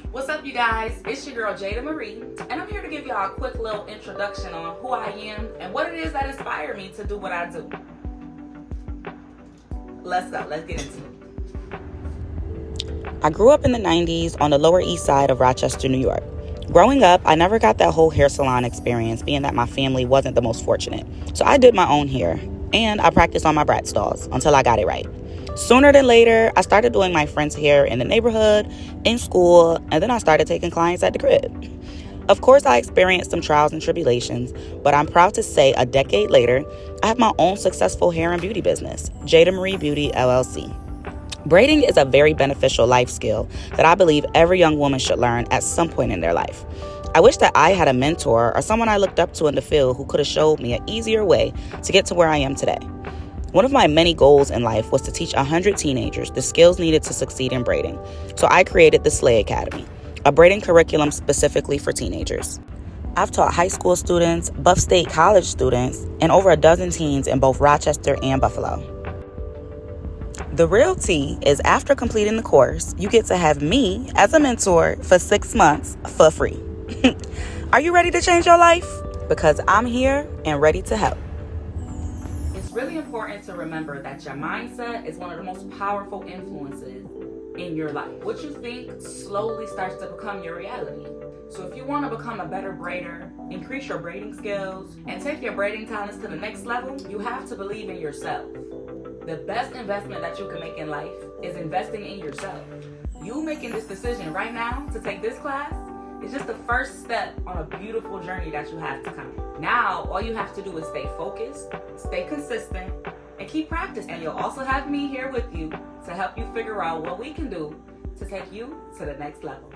What's up, you guys? It's your girl Jada'Marie, and I'm here to give y'all a quick little introduction on who I am and what it is that inspired me to do what I do. Let's go. Let's get into it. I grew up in the 90s on the Lower East Side of Rochester, New York. Growing up, I never got that whole hair salon experience, being that my family wasn't the most fortunate. So I did my own hair, and I practiced on my brat stalls until I got it right. Sooner than later, I started doing my friends' hair in the neighborhood, in school, and then I started taking clients at the crib. Of course, I experienced some trials and tribulations, but I'm proud to say a decade later, I have my own successful hair and beauty business, Jada'Marie Beauty, LLC. Braiding is a very beneficial life skill that I believe every young woman should learn at some point in their life. I wish that I had a mentor or someone I looked up to in the field who could have showed me an easier way to get to where I am today. One of my many goals in life was to teach 100 teenagers the skills needed to succeed in braiding. So I created the Slay Academy, a braiding curriculum specifically for teenagers. I've taught high school students, Buff State college students, and over a dozen teens in both Rochester and Buffalo. The real tea is after completing the course, you get to have me as a mentor for 6 months for free. Are you ready to change your life? Because I'm here and ready to help. It's really important to remember that your mindset is one of the most powerful influences in your life. What you think slowly starts to become your reality. So if you want to become a better braider, increase your braiding skills, and take your braiding talents to the next level, you have to believe in yourself. The best investment that you can make in life is investing in yourself. You making this decision right now to take this class is just the first step on a beautiful journey that you have to come. Now, all you have to do is stay focused, stay consistent, and keep practicing. And you'll also have me here with you to help you figure out what we can do to take you to the next level.